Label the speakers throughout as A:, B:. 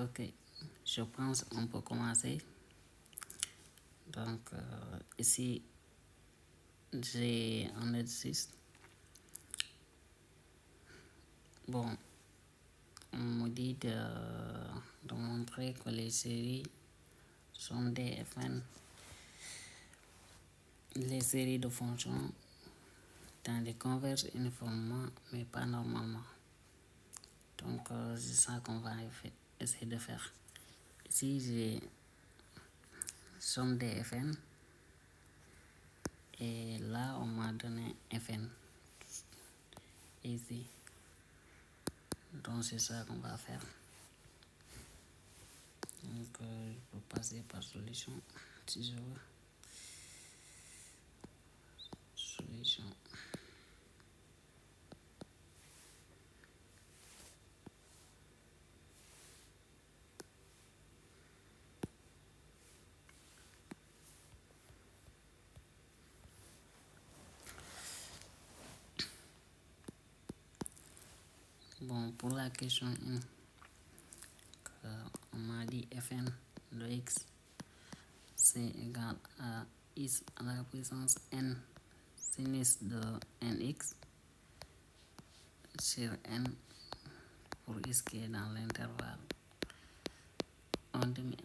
A: Ok, je pense qu'on peut commencer. Donc, ici, j'ai un exercice. Bon, on me dit de montrer que les séries sont des FN, les séries de fonctions dans des convergent uniformément, mais pas normalement. Donc, c'est ça qu'on va essayer de faire. Ici, j'ai somme des FN et là, on m'a donné FN ici. Donc, c'est ça qu'on va faire. Donc, je peux passer par solution si je veux. Solution. Bon, pour la question 1, on m'a dit Fn de x, c'est égal à x à la puissance n sinus de nx sur n pour x qui est dans l'intervalle 1 demi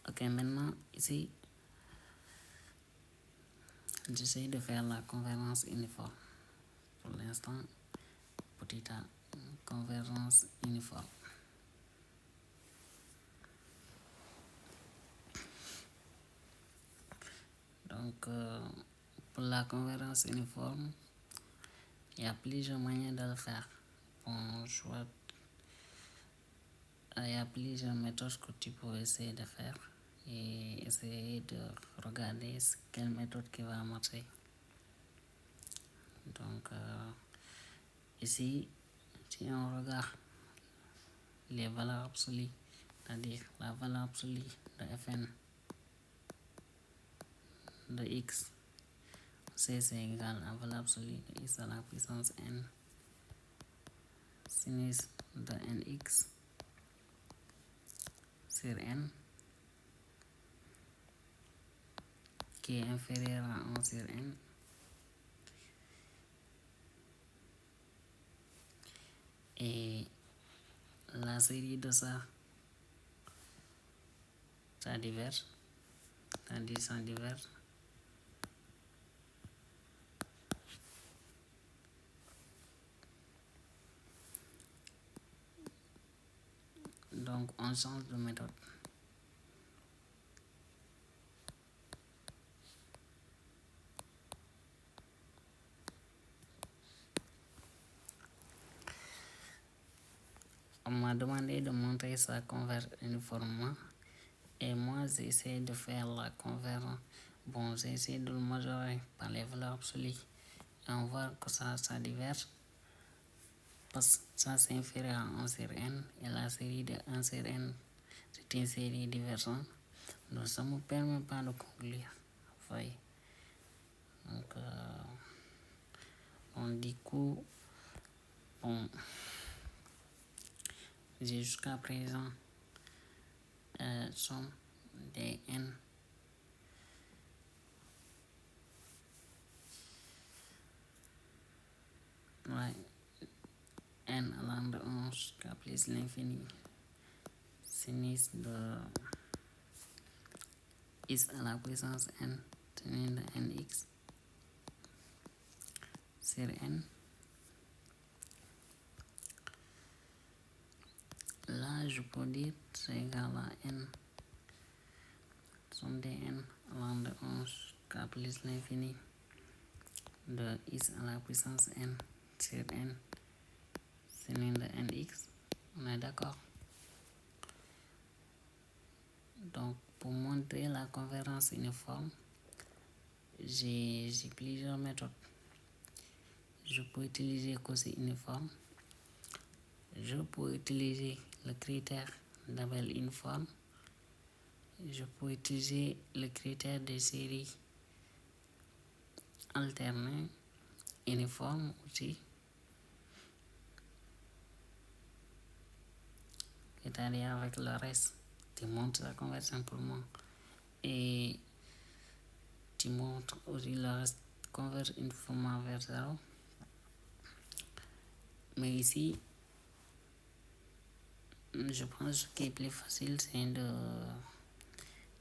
A: 1. Ok, maintenant, ici, j'essaie de faire la convergence uniforme. Pour l'instant, petit a, convergence uniforme. Donc, pour la convergence uniforme, il y a plusieurs manières de le faire. Bon, il y a plusieurs méthodes que tu peux essayer de faire et essayer de regarder quelle méthode qui va marcher. Donc, ici, si on regarde les valeurs absolues, c'est-à-dire la valeur absolue de Fn de x, c'est égal à la valeur absolue de x à la puissance n sinus de nx sur n qui est inférieur à 1 sur n et la série de ça diverge, c'est-à-dire ça diverge. Donc on change de méthode. On m'a demandé de montrer ça converge uniformément et moi j'essaie de faire la convergence. Bon, j'essaie de le majorer par les valeurs absolues et on voit que ça diverge parce que ça c'est inférieur à 1 sur n et la série de 1 sur n c'est une série divergente. Donc ça ne me permet pas de conclure. Oui. Donc, du coup, bon, j'ai jusqu'à présent somme des n n allant de 1 jusqu'à plus l'infini sinus de x à la puissance n sinus de nx sur n. Là, je peux dire c'est égal à n, somme des n allant de 1 jusqu'à plus l'infini de x à la puissance n sur n sinus de nx. On est d'accord? Donc, pour montrer la convergence uniforme, j'ai plusieurs méthodes. Je peux utiliser cosine uniforme. Je peux utiliser le critère d'Abel uniforme. Je peux utiliser le critère des séries alternées uniformes aussi. c'est-à-dire avec le reste, tu montres la conversion simplement et tu montres aussi le reste converge uniformément vers 0. Mais ici, je pense que ce qui est plus facile,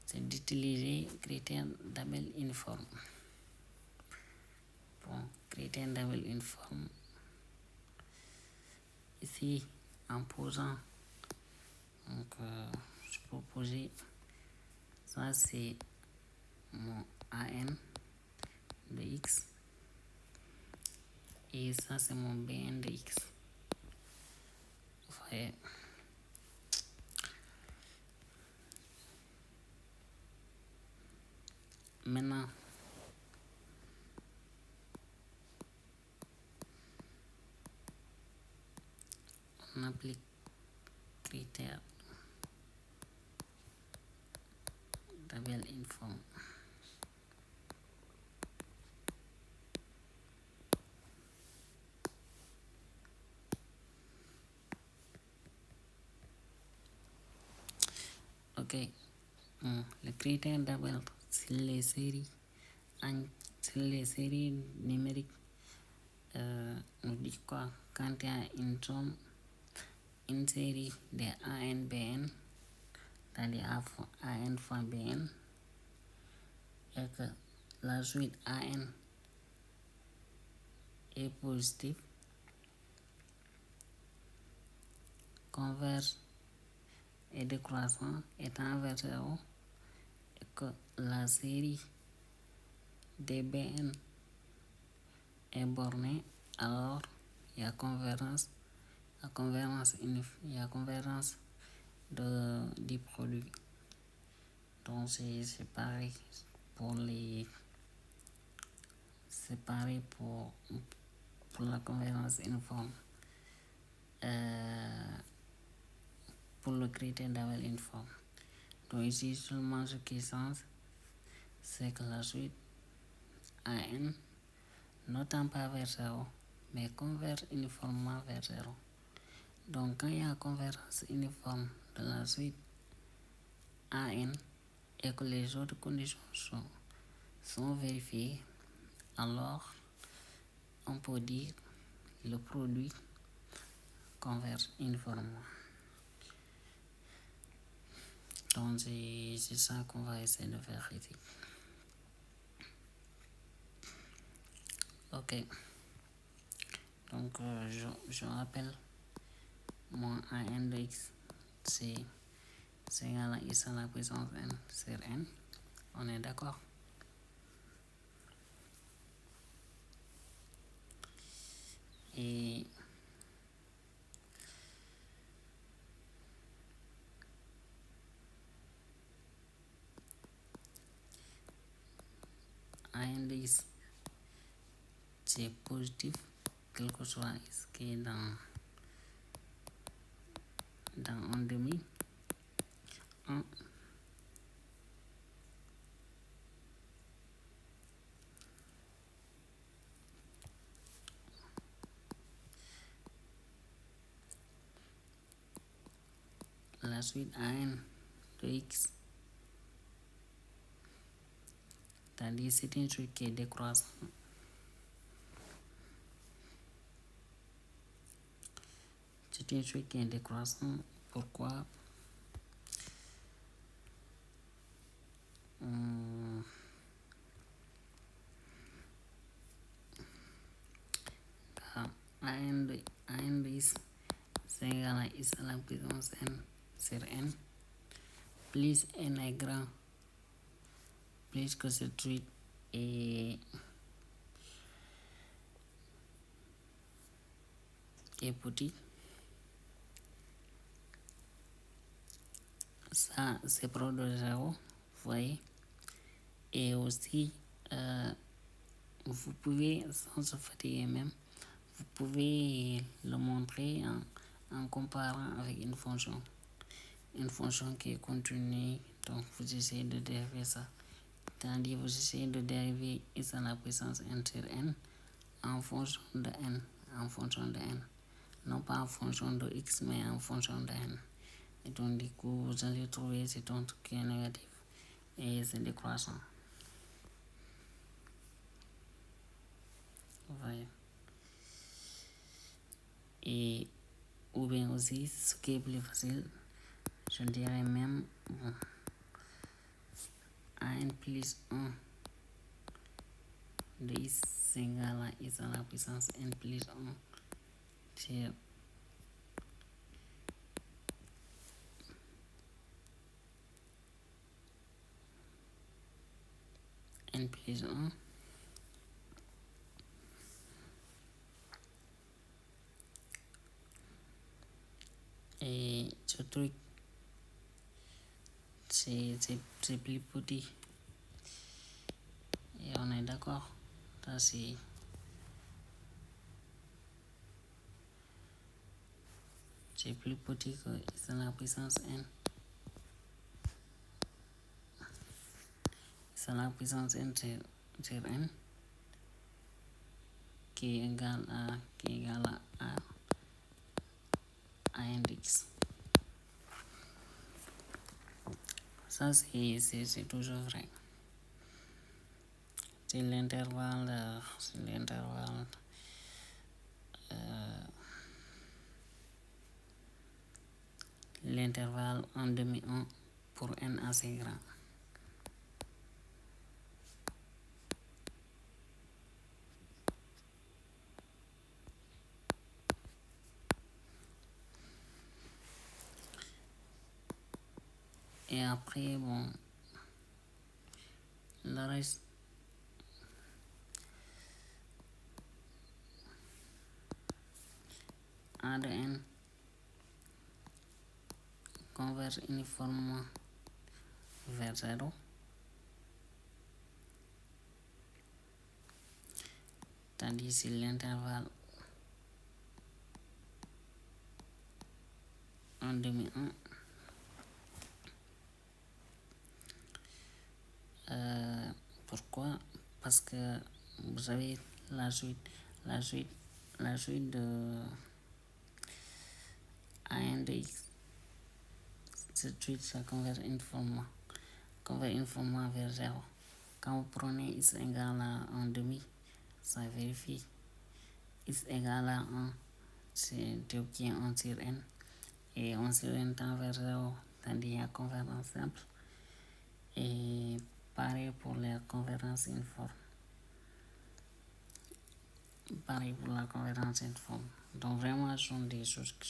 A: c'est d'utiliser critère d'Abel uniforme. Bon, critère d'Abel uniforme. Ici, en posant, donc, je peux poser, ça c'est mon AN de X et ça c'est mon BN de X. Vous voyez. Maintenant, on applique critère d'Abel uniforme. Ok, bon, le critère d'Abel, c'est les séries numériques. On dit quoi? Quand il y a une somme, une série de AN, BN, c'est-à-dire AN fois BN, et que la suite AN est positive, converge et décroissant étant vers 0, et que la série des BN est bornée, alors il y a convergence, il y a convergence du produit. Donc c'est pareil pour la convergence uniforme. Pour le critère d'Abel uniforme. Donc ici seulement ce qui change, c'est que la suite AN ne tend pas vers 0, mais converge uniformément vers 0. Donc quand il y a convergence uniforme de la suite AN et que les autres conditions sont vérifiées, alors on peut dire le produit converge uniformément. Donc c'est ça qu'on va essayer de faire ici. Ok, donc je rappelle mon AN de X, c'est égal à X à la puissance N sur N. On est d'accord? Et AN de X, c'est positif, quel que soit ce qui est dans un demi. 1. La suite AN de X, c'est-à-dire c'est une suite qui est décroissante. C'est une suite qui est décroissante. Pourquoi? AN de X, c'est égal à X à la puissance N sur N, plus N est grand, plus que cette suite est petit. Ça, c'est proche de 0, vous voyez. Et aussi, vous pouvez, sans se fatiguer même, vous pouvez le montrer en comparant avec une fonction qui est continue. Donc vous essayez de dériver ça, c'est-à-dire vous essayez de dériver x à la puissance n sur n en fonction de n, non pas en fonction de x mais en fonction de n. Et donc du coup, vous allez trouver c'est un truc qui est négatif et c'est décroissant. Vous voyez. Et ou bien aussi, ce qui est plus facile, je dirais même bon, n plus 1 de x égale à x à la puissance n plus 1 sur n plus 1 et ce truc c'est plus petit et on est d'accord, ça c'est plus petit que x à la puissance n. X à la puissance n sur n qui est égal à n de x. Ça c'est toujours vrai. C'est l'intervalle l'intervalle en demi 1 pour n assez grand. Et après, bon, le reste, A de n converge uniformément vers 0. Tandis si l'intervalle en demi 1 pourquoi? Parce que vous avez la suite de an de x, cette suite ça converge uniformément vers 0. Quand vous prenez x égale à 1 demi, ça vérifie. X égale à 1, c'est un truc qui est 1 sur n. Et 1 sur n tend vers 0, tandis qu'il y a convergence simple. Et pareil pour la convergence uniforme. Donc vraiment, ce sont des choses qui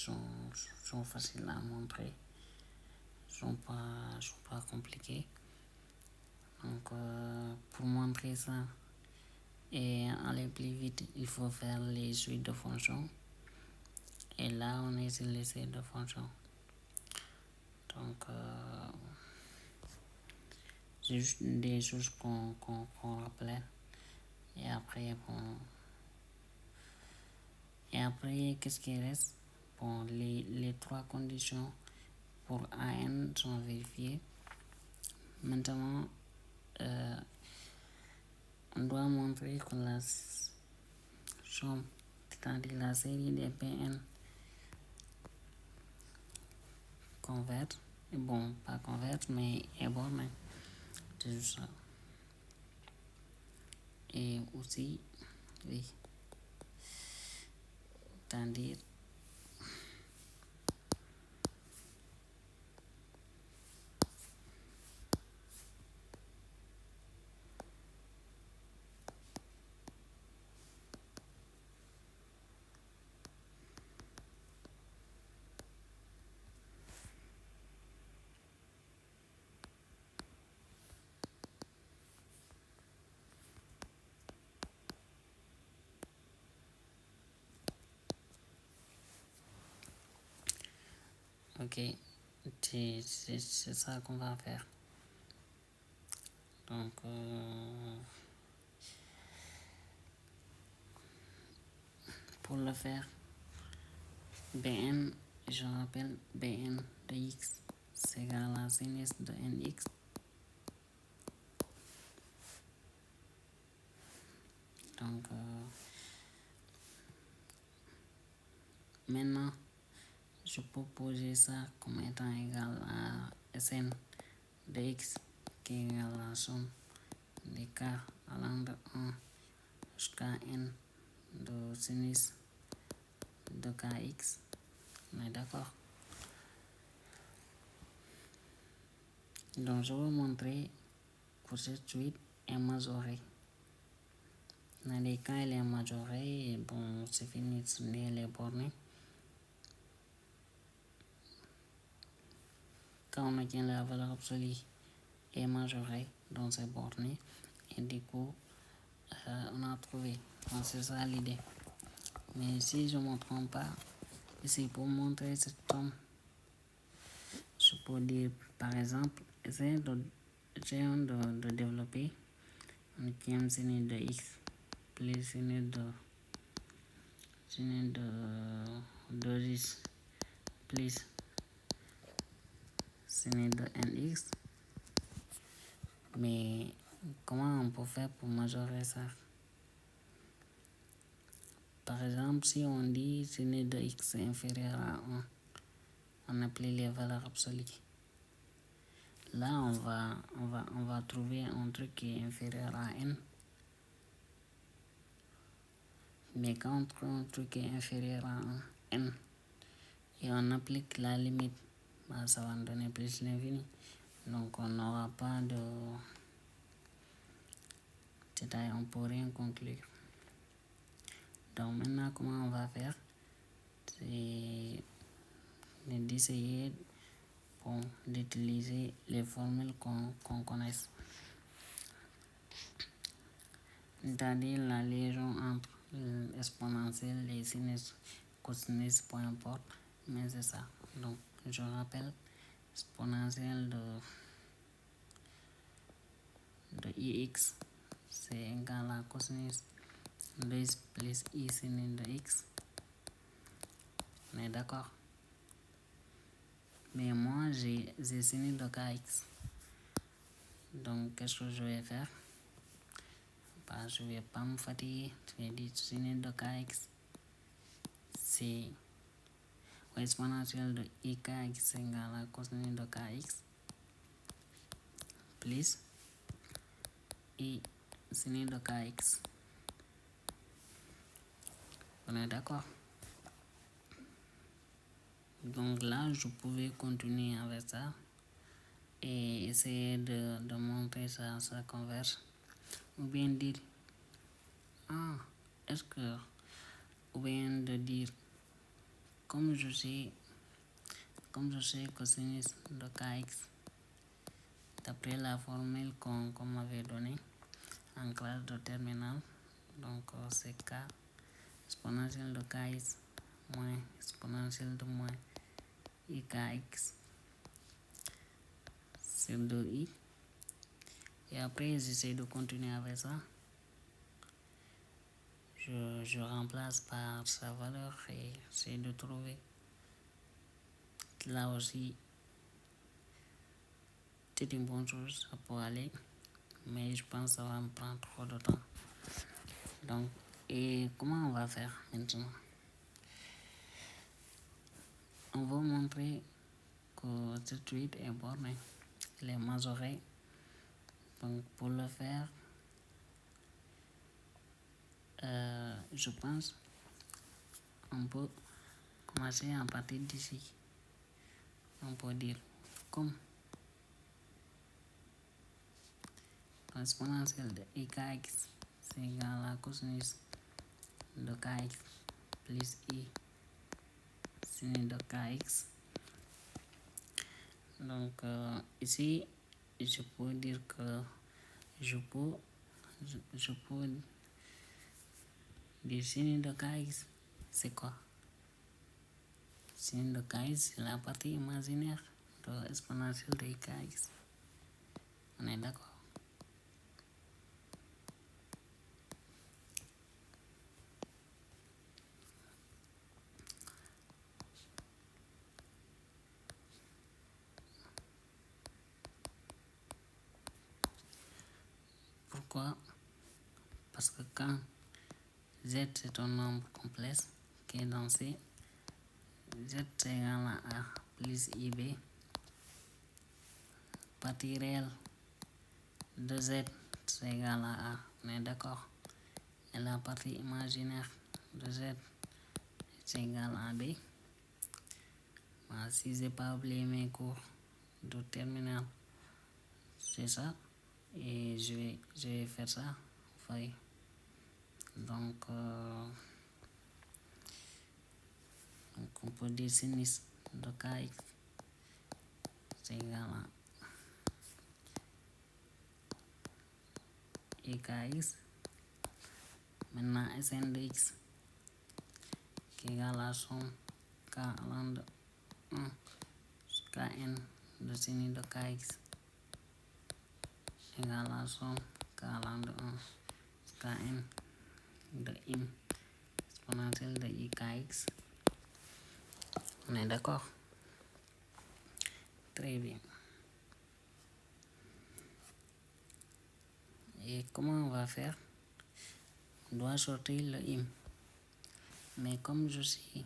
A: sont faciles à montrer. Sont pas compliquées. Donc pour montrer ça et aller plus vite, il faut faire les suites de fonctions. Et là, on est sur les suites de fonctions. Donc c'est juste des choses qu'on rappelle. Et après, bon. Et après, qu'est-ce qui reste? Bon, les trois conditions pour AN sont vérifiées. Maintenant, on doit montrer que la somme, c'est-à-dire la série des Pn converge. Bon, pas converge, mais est bornée. C'est juste ça. Et aussi, oui, c'est-à-dire ok, c'est ça qu'on va faire. Donc, pour le faire, Bn, je rappelle, Bn de x, c'est égal à sinus de nx. Donc, maintenant, je peux poser ça comme étant égal à Sn de x qui est égal à la somme des quarts allant de 1 jusqu'à n de sinus de kx. On est d'accord? Donc je vais montrer que cette suite est majorée. Quand elle est majorée, bon, c'est fini, elle est bornée. Quand on obtient la valeur absolue est majorée, donc c'est borné. Et du coup, on a trouvé. Donc c'est ça l'idée. Mais si je ne me trompe pas, ici pour montrer cette somme, je peux dire par exemple, essayons de développer un quinze sinus de x plus sinus de 2x plus sinus de nx. Mais comment on peut faire pour majorer ça? Par exemple, si on dit sinus de x est inférieur à 1, on applique les valeurs absolues. Là, on va trouver un truc qui est inférieur à n. Mais quand on trouve un truc qui est inférieur à n et on applique la limite, bah, ça va nous donner plus l'infini. Donc on n'aura pas de détail, on ne peut rien conclure. Donc maintenant, comment on va faire? C'est d'essayer d'utiliser les formules qu'on connaisse. C'est-à-dire la liaison entre l'exponentielle, les sinus, cosinus, peu importe, mais c'est ça. Donc je rappelle, exponentielle de ix, c'est égal à cosinus 2 plus i sinus de x. On est d'accord? Mais moi, j'ai sinus de kx. Donc, qu'est-ce que je vais faire? Bah, je ne vais pas me fatiguer. Je vais dire sinus de kx, c'est exponentielle de ikx égale à cosinus de kx plus i sinus de kx. On est d'accord? Donc là, je pouvais continuer avec ça et essayer de montrer ça converge. Ou bien dire, est-ce que, ou bien de dire, comme je sais cosinus de kx, d'après la formule qu'on m'avait donnée en classe de terminale, donc c'est k exponentielle de kx moins exponentielle de moins ikx sur 2i. Et après, j'essaie de continuer avec ça. Je remplace par sa valeur et j'essaie de trouver. Là aussi, c'est une bonne chose, ça peut aller, mais je pense que ça va me prendre trop de temps. Donc, et comment on va faire maintenant? On va montrer que cette suite est bornée, elle est majorée. Donc, pour le faire, je pense on peut commencer à partir d'ici. On peut dire comme exponentielle de ikx c'est égal à cosinus de kx plus i sinus de kx. Donc ici, je peux dire que je peux dire sinus de kx, c'est quoi? Sinus de kx, c'est la partie imaginaire de exponentielle de kx. On est d'accord? Pourquoi? Parce que quand z c'est un nombre complexe qui est dans C, Z c'est égal à A plus IB. Partie réelle de Z c'est égal à A, on est d'accord. Et la partie imaginaire de Z c'est égal à B. Si j'ai pas oublié mes cours de terminale, c'est ça. Et je vais faire ça. Oui. Donc on peut dire sinus de KX c'est égal à EKX. Maintenant Sn de X qui est égal à la somme K allant de 1 jusqu'à N de sinus de KX égale à la somme K allant de 1 jusqu'à N de im exponentielle de IKX. On est d'accord? Très bien. Et comment on va faire? On doit sortir le im. Mais comme je sais,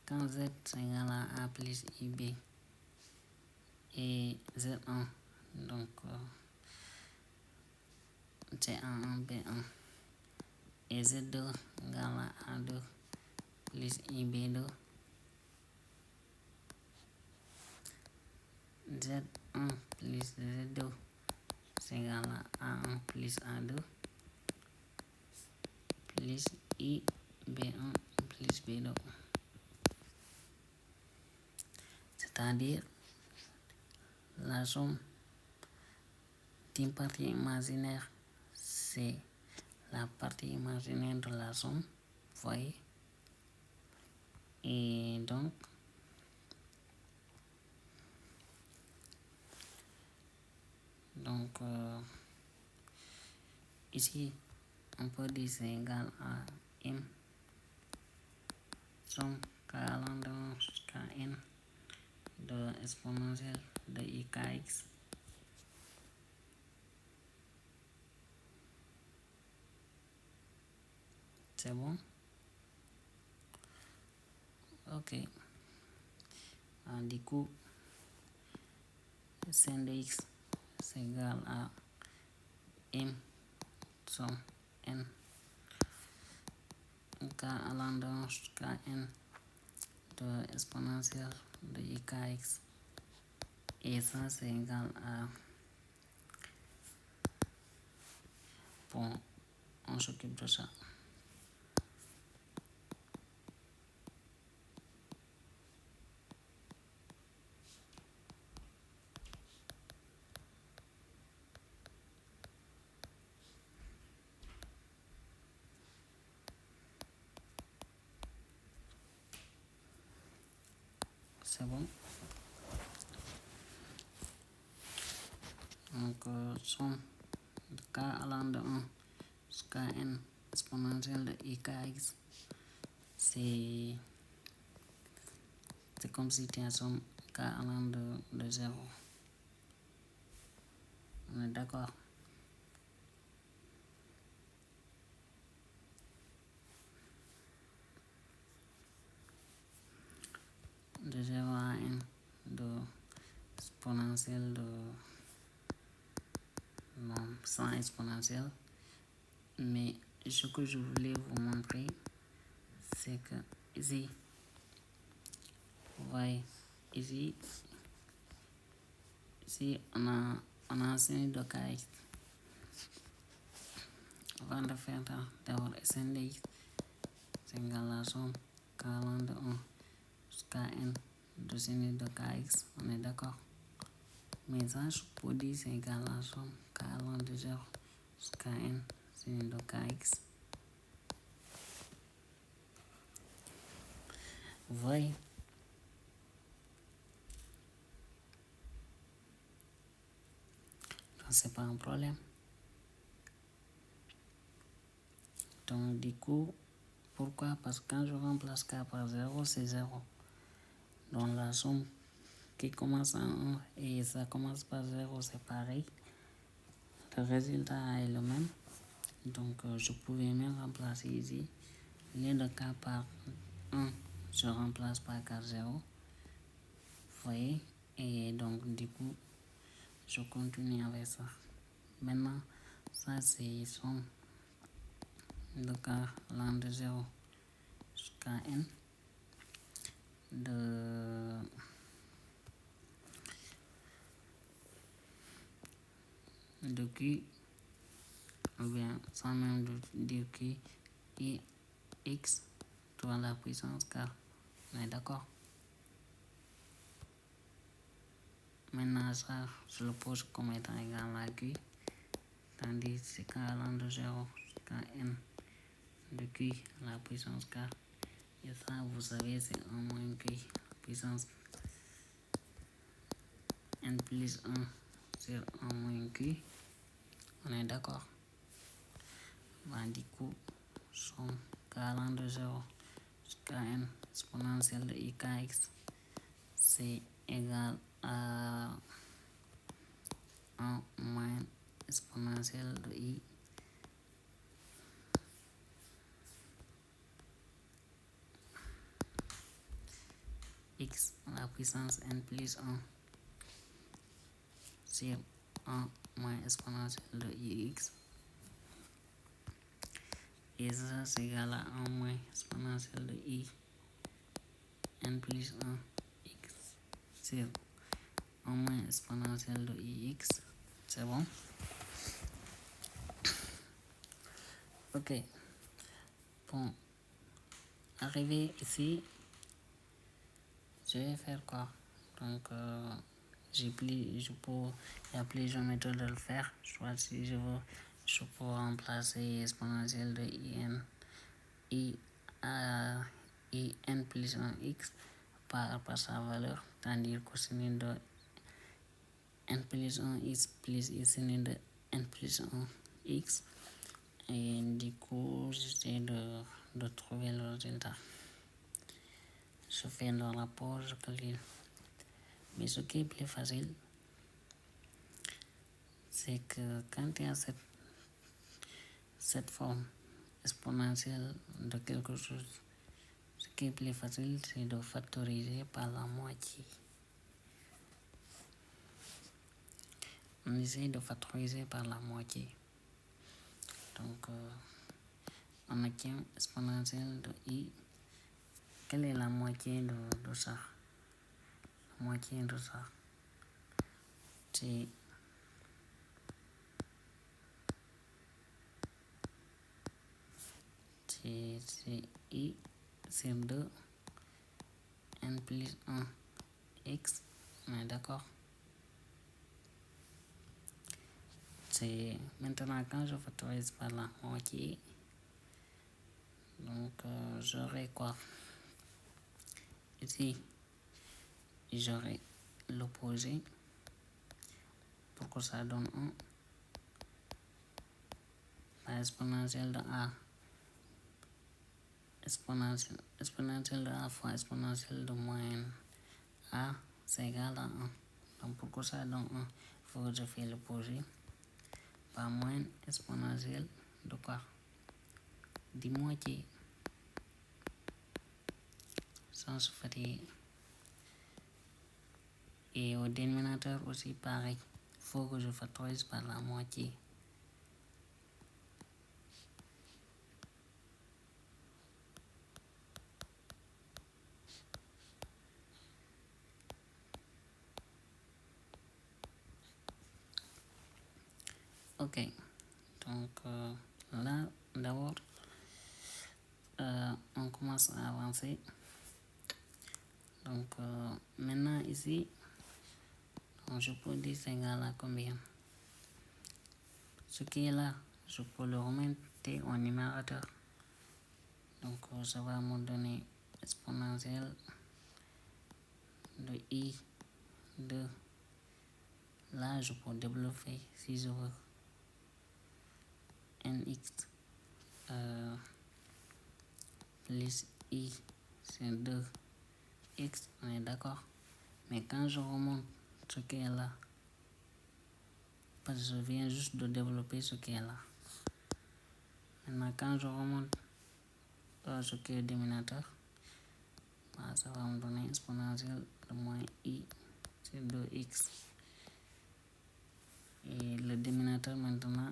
A: quand Z c'est égal à A plus IB et Z1, donc c'est A1, B1 et Z2 égale à A2 plus IB2, Z1 plus Z2 c'est égal à A1 plus A2 plus IB1 plus B2. C'est-à-dire la somme d'une partie imaginaire, c'est la partie imaginaire de la somme, vous voyez. Et donc, ici, on peut dire c'est égal à m somme K allant de 1 jusqu'à N de exponentielle de IKX. C'est bon? Ok. Du coup, Sin de X c'est égal à m somme N K allant de 1 jusqu'à N de exponentielle de IKX. Et ça c'est égal à... Bon, on s'occupe de ça. C'est bon? Donc, somme de K allant de 1 jusqu'à N exponentielle de IKX, c'est comme si tu as somme K allant de 0. On est d'accord? De 0 à N de exponentielle de... Non, sans exponentielle. Mais ce que je voulais vous montrer, c'est que ici, vous voyez, ici on a un signe de KX. Avant de faire ça, d'abord Sn de X c'est égal à la somme K allant de 1 jusqu'à N de signe de KX. On est d'accord? Mais ça, je peux dire c'est égal à la somme K allant de 0 jusqu'à N signe de KX. Vous voyez? Donc, c'est pas un problème. Donc, du coup, pourquoi? Parce que quand je remplace K par 0, c'est 0. Donc, la somme qui commence en 1 et ça commence par 0, c'est pareil. Le résultat est le même. Donc, je pouvais même remplacer ici les de K par 1, je remplace par 4 0. Vous voyez? Et donc, du coup, je continue avec ça. Maintenant, ça c'est somme de k allant de 0 jusqu'à n de q, ou bien sans même dire q, et x, tout à la puissance k. On est d'accord? Maintenant, ça, je le pose comme étant égal à q, tandis que c'est k allant de 0 jusqu'à n de q à la puissance k. Et ça, vous savez, c'est 1 moins q puissance n plus 1 sur 1 moins q. On est d'accord? Bah, du coup, somme k allant de 0 jusqu'à n exponentielle de ikx, c'est égal à 1 moins exponentielle de i x à la puissance n plus 1 sur 1 moins exponentielle de ix. Et ça, c'est égal à 1 moins exponentielle de i n plus 1 x sur 1 moins exponentielle de ix. C'est bon? Ok. Bon. Arrivé ici, je vais faire quoi? Donc, il y a plusieurs méthodes de le faire. Soit si je veux, je peux remplacer exponentielle de i n plus 1 x par sa valeur, tandis que cosinus de n plus 1 x plus sinus de n plus 1 x. Et du coup, j'essaie de trouver le résultat. Je fais le rapport, je calcule. Mais ce qui est plus facile, c'est que quand il y a cette forme exponentielle de quelque chose, ce qui est plus facile, c'est de factoriser par la moitié. On essaie de factoriser par la moitié. Donc, on obtient exponentielle de i. Quelle est la moitié de ça? La moitié de ça, c'est i sur 2 n plus 1 x. On est d'accord? C'est maintenant quand je factorise par la moitié, donc j'aurai quoi? Ici, j'aurai l'opposé pour que ça donne 1 par exponentielle de a. Exponentielle de a fois exponentielle de moyenne a, c'est égal à 1. Donc pour que ça donne 1, il faut que je fasse l'opposé par moyenne exponentielle de quoi? Du moitié. Sans se fatiguer. Et au dénominateur aussi pareil. Il faut que je factorise par la moitié. Ok. Donc là, d'abord, on commence à avancer. Donc maintenant ici, je peux dire c'est égal à combien? Ce qui est là, je peux le remonter au numérateur. Donc ça va me donner exponentielle de i de, là je peux développer si je veux, nx plus i c'est 2x, on est d'accord? Mais quand je remonte ce qui est là, parce que je viens juste de développer ce qui est là. Maintenant quand je remonte ce qui est dénominateur, Ça va me donner exponentielle de moins I sur 2x. Et le dénominateur maintenant,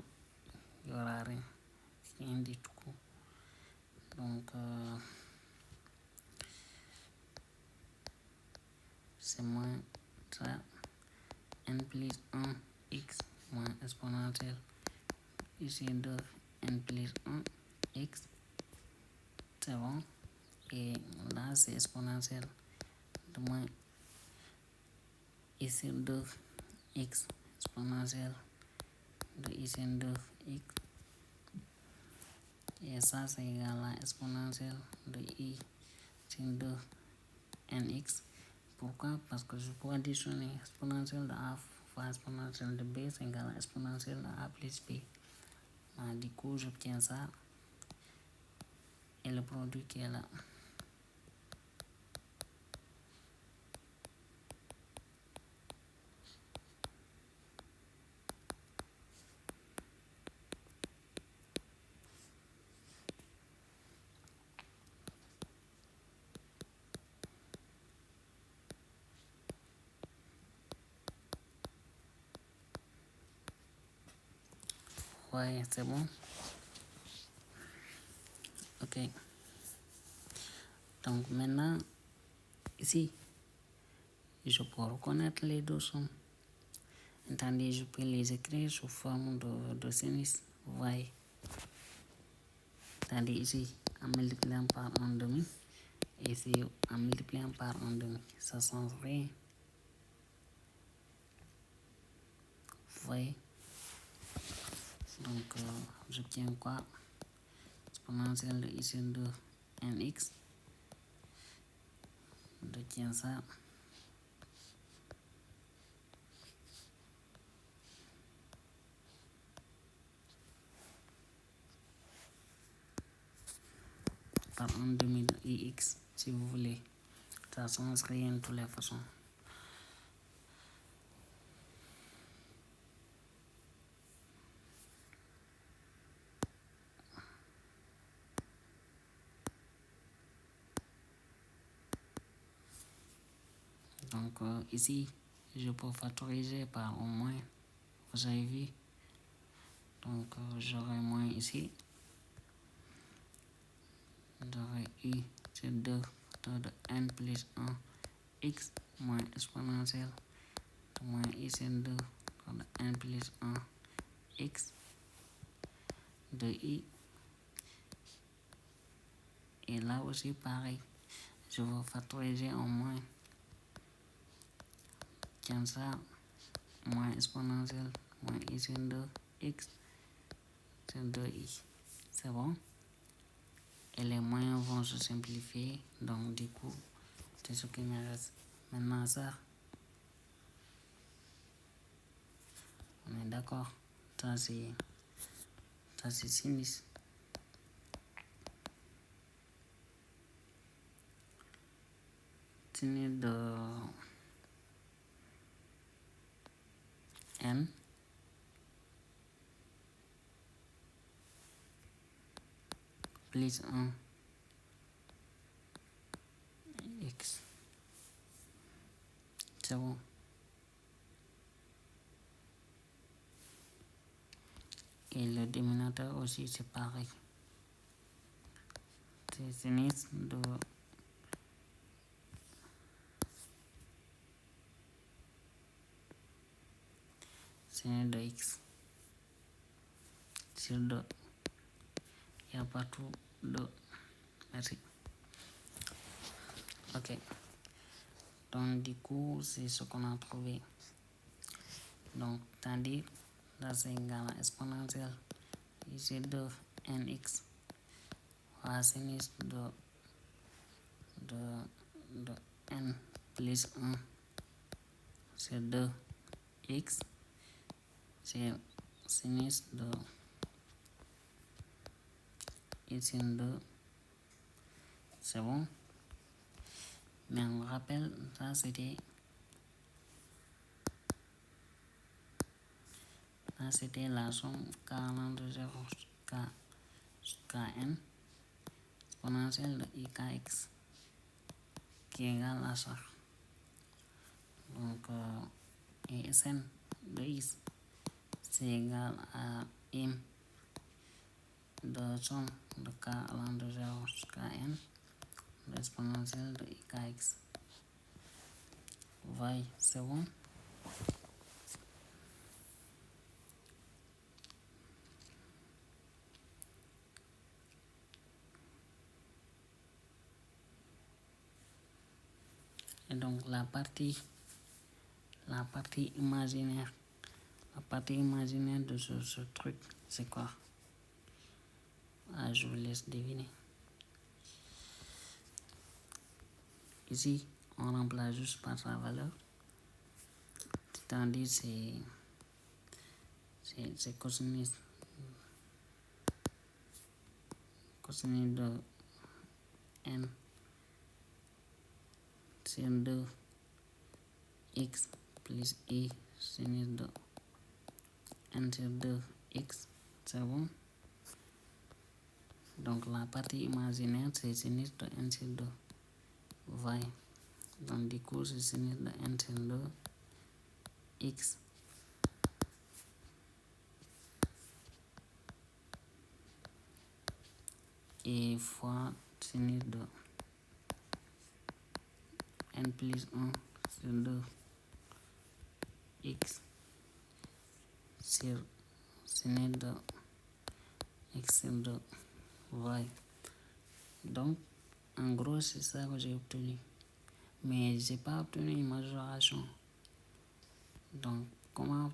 A: il n'y aura rien du tout. Donc, c'est moins ça, n plus 1 x moins exponentielle ici de n plus 1 x, c'est bon. Et là, c'est exponentielle de moins ici de x exponentielle de ici de x. Et ça, c'est égal à exponentielle de i sin de nx. Pourquoi? Parce que je peux additionner exponentielle de a fois exponentielle de b, c'est égal à exponentielle de a plus b. Du coup, j'obtiens ça et le produit qui est là. Ouais, c'est bon. Ok. Donc maintenant, ici, je peux reconnaître les deux sommes. Attendez, je peux les écrire sous forme de sinus. Vous voyez. Attendez, ici, en multipliant par 1 demi. Ici, en multipliant par 1 demi. Ça change rien. Vous voyez. Donc, j'obtiens quoi? Exponentielle de ici de nx. J'obtiens ça. Par 1 demi de ix, si vous voulez. Ça change rien de toutes les façons. Donc ici, je peux factoriser par au moins. Vous avez vu. Donc j'aurai moins ici. J'aurai i sur 2 de n plus 1 x moins exponentielle de moins i sur 2 de n plus 1 x de i. Et là aussi pareil. Je vais factoriser au moins. Tiens ça. Moins exponentielle moins i sur 2 x sur 2i. C'est bon. Et les moyens vont se simplifier. Donc du coup, c'est ce qui me reste. Maintenant ça, on est d'accord. Ça c'est sinus. Sinus de n plus 1 x. C'est bon. Et le dénominateur aussi c'est pareil. C'est sinus de x sur 2. Il y a partout 2. Merci. Ok. Donc du coup, c'est ce qu'on a trouvé. Donc, tandis là c'est égal à exponentielle ici de nx fois sinus de n plus 1 sur 2 x, c'est sinus de ici 2. C'est bon. Mais on rappelle, ça c'était la somme k de 0 kn exponentielle de ikx. qui est égal à ça. Donc, Sn de x, c'est égal à m de somme de k allant de 0 jusqu'à n, l'exponentielle de kx. Voyez, c'est bon? Et donc la partie imaginaire de ce truc, c'est quoi? Je vous laisse deviner. Ici, on remplace juste par sa valeur. C'est-à-dire c'est cosinus de n sur 2 x plus i sinus de n sur 2 x, c'est bon? Donc la partie imaginaire, c'est sinus de n sur 2. Voyez. Donc du coup, c'est sinus de n sur 2 x et fois sinus de n plus 1 sur 2 x sur sinus de x sur 2. Voyez. Donc, en gros, c'est ça que j'ai obtenu. Mais je n'ai pas obtenu une majoration. Donc, comment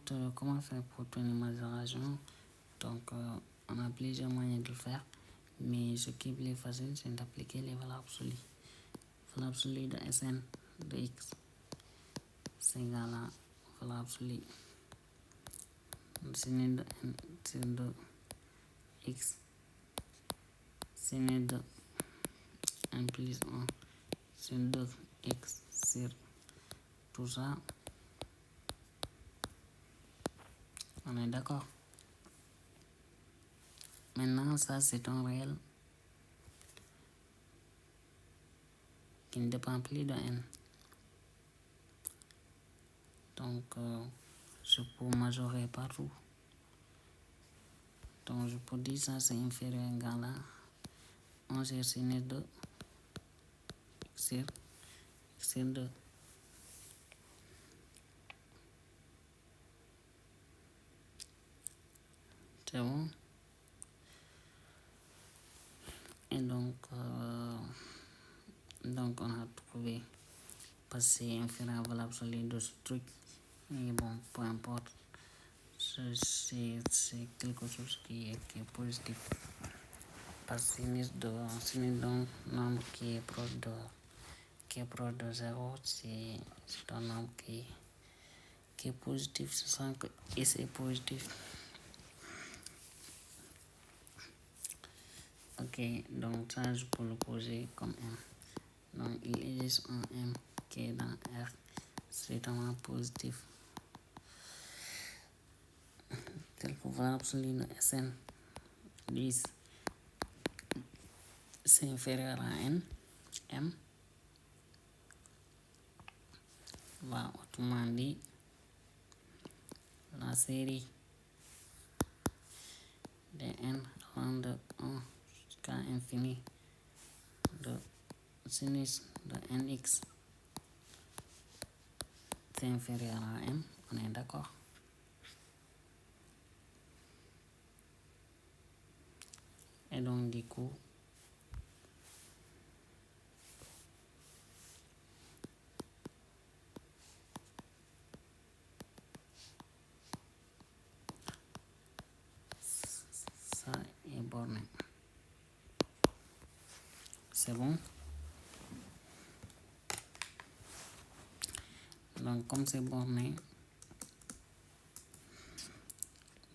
A: faire pour obtenir une majoration? Donc, on a plusieurs moyens de le faire. Mais ce qui est plus facile, c'est d'appliquer les valeurs absolues. Valeur absolue de Sn de x, c'est égal à valeur absolue sinus de n sur 2 x sinus de n plus 1 sur 2 x sur tout ça. On est d'accord? Maintenant, ça c'est un réel qui ne dépend plus de n. Donc, je peux majorer partout. Donc, je peux dire ça c'est inférieur ou égal à 1 sur sinus de x sur 2. C'est bon? Et donc on a trouvé, parce que c'est inférieur à l'absolu de ce truc. Et bon, peu importe, c'est quelque chose qui est positif. Parce que sinus d'un nombre qui est proche de 0, c'est un nombre qui est positif, c'est ça que et c'est positif. Ok, donc ça je peux le poser comme M. Donc il existe un M qui est dans R, strictement positif. Tel que valeur absolue de Sn 10, c'est inférieur à N, M. Bah, autrement dit, la série de N allant de 1 jusqu'à infini de sinus de Nx, c'est inférieur à M, on est d'accord? Et donc du coup, ça est borné. C'est bon? Donc comme c'est borné,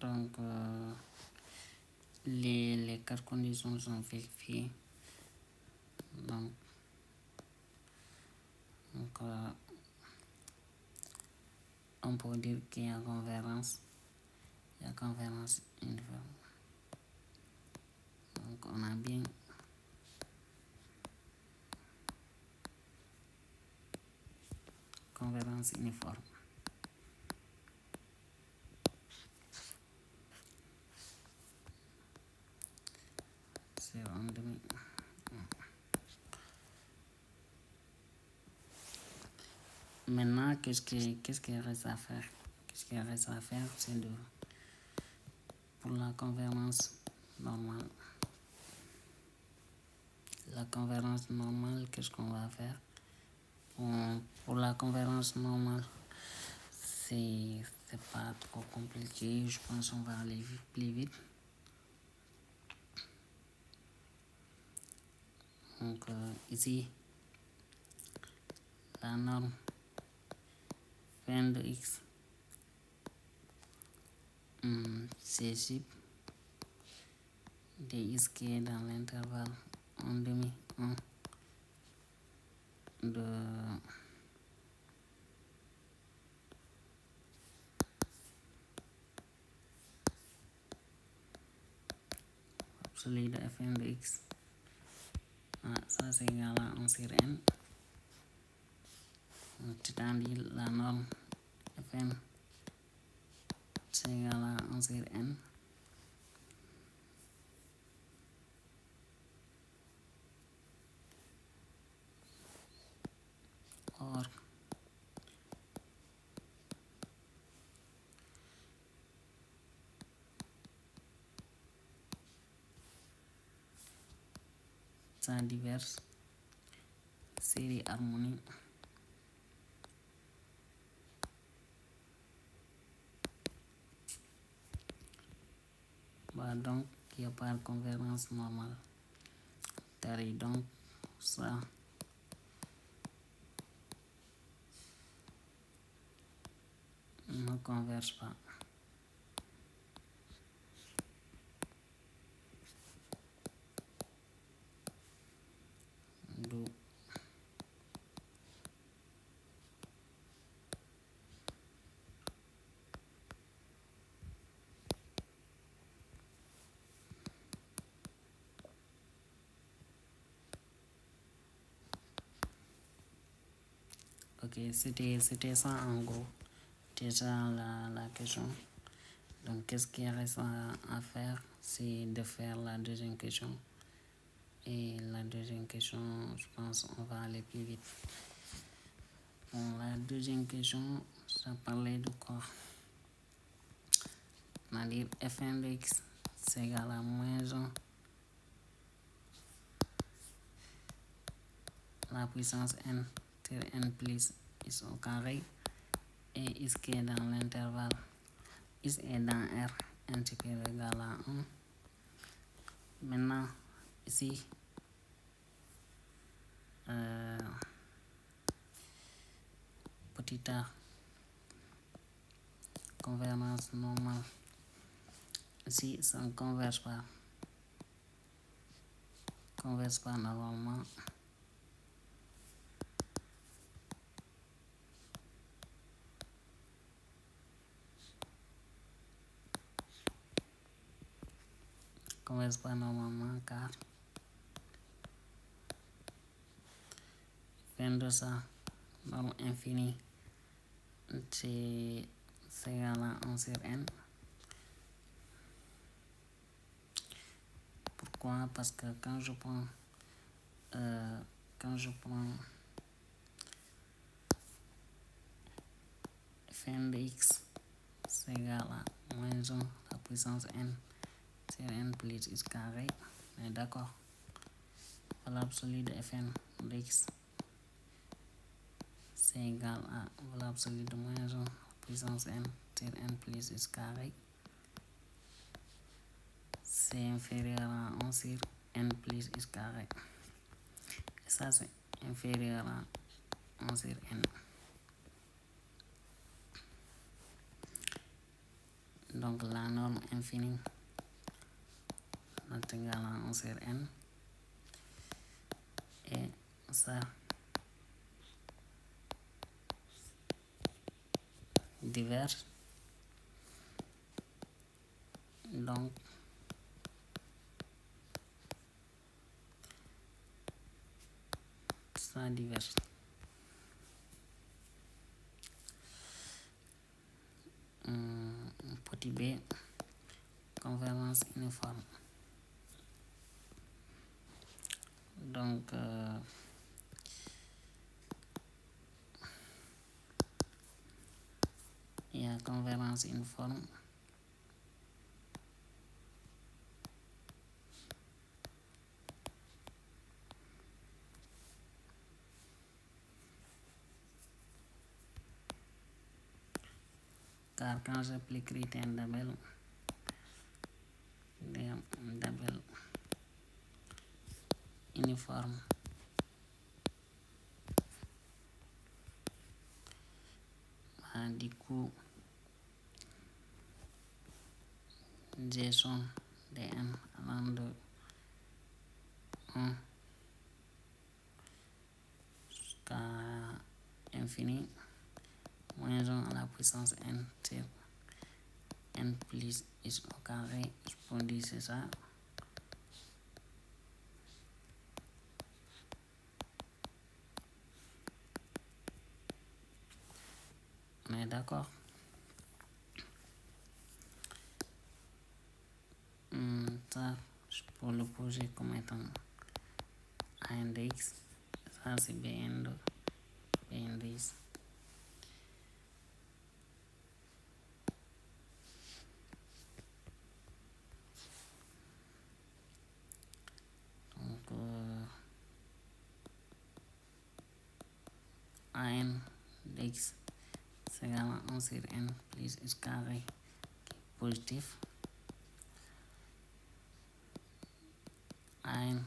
A: donc les 4 conditions sont vérifiées. Donc on peut dire qu'il y a convergence uniforme. Donc on a bien convergence uniforme. C'est un demi. Maintenant, qu'est-ce qu'il reste à faire? Qu'est-ce qu'il reste à faire, c'est pour la convergence normale. La convergence normale, qu'est-ce qu'on va faire? Pour la convergence normale, c'est pas trop compliqué. Je pense qu'on va aller plus vite. Donc ici, la norme fin de x, c'est sub dx qui est dans l'intervalle 1 demi 1 de absolu de fn de x. Ça c'est égal à 1 sur n. C'est-à-dire la norme fn c'est égal à 1 sur n. Or sa diverse série harmonique donc il n'y a pas de convergence normale. Donc ça ne converge pas. D'où ok, c'était ça en gros. Déjà la question. Donc qu'est-ce qu'il reste à faire? C'est de faire la deuxième question. Et la deuxième question, je pense on va aller plus vite. Bon, la deuxième question, ça parlait de quoi? C'est-à-dire fn de x c'est égal à moins 1 la puissance n sur n plus x au carré et x qui est dans l'intervalle x est dans R, n supérieur ou égal à 1. Maintenant ici petit a, convergence normale. Ici ça ne converge pas normalement. Converge pas normalement car fin de ça, norme infinie, c'est égal à 1 sur n. Pourquoi? Parce que quand je prends fn de x c'est égal à moins 1 la puissance n sur n plus x carré, on est d'accord? Valeur absolue de fn de x c'est égal à valeur absolue de moins 1 puissance n sur n plus x carré, c'est inférieur à 1 sur n plus x carré. Et ça c'est inférieur à 1 sur n. Donc la norme infinie est égale à 1 sur n. Et ça diverge. Donc ça diverge. petit b, convergence uniforme. Donc, il y a convergence uniforme. Car quand j'applique critère d'Abel uniforme, du coup, G somme de n allant de 1 jusqu'à infini, moins 1 à la puissance n sur n plus x au carré, je peux dire c'est ça. On est d'accord? Ça, je peux le poser comme étant A index. Ça, c'est B index. Donc, A index c'est égal à 1 sur n plus x carré positif. AN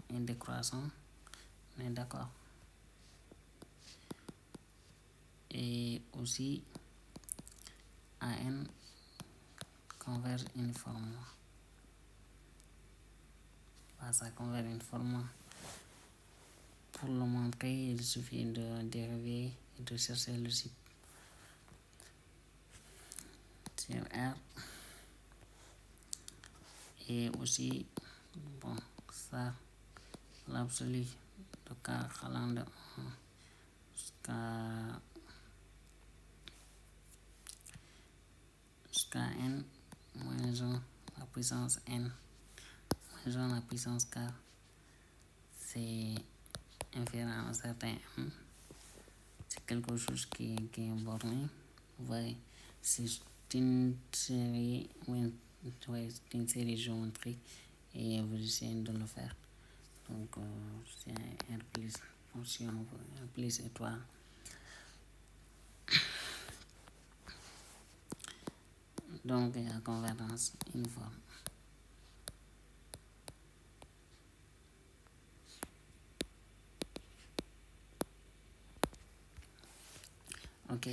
A: est décroissant, on est d'accord. Et aussi, AN converge uniformément. Ça converge uniformément. Pour le montrer, il suffit de dériver et de chercher le site sur R. Et aussi, bon, ça, l'absolu de K allant de 1 jusqu'à n moins 1 la puissance n moins 1 la puissance k, c'est inférieur à un certain m. C'est quelque chose qui est borné. Vous voyez, c'est une série, c'est une série géométrique et vous essayez de le faire. Donc, c'est un R plus fonction, R plus étoile. Donc, il y a convergence uniforme. Ok.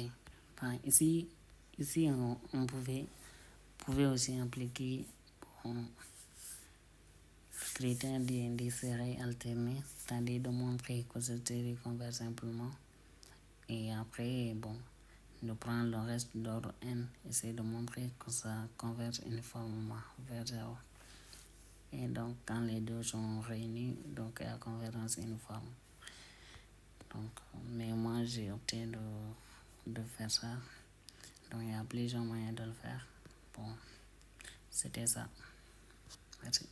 A: Enfin, ici on pouvait aussi appliquer critère des séries alternées, c'est-à-dire de montrer que cette série converge simplement. Et après, bon, de prendre le reste d'ordre n, essayer de montrer que ça converge uniformément vers 0. Et donc, quand les deux sont réunis, donc il y a convergence uniforme. Donc, mais moi, j'ai opté de faire ça. Donc, il y a plusieurs moyens de le faire. Bon, c'était ça. Merci.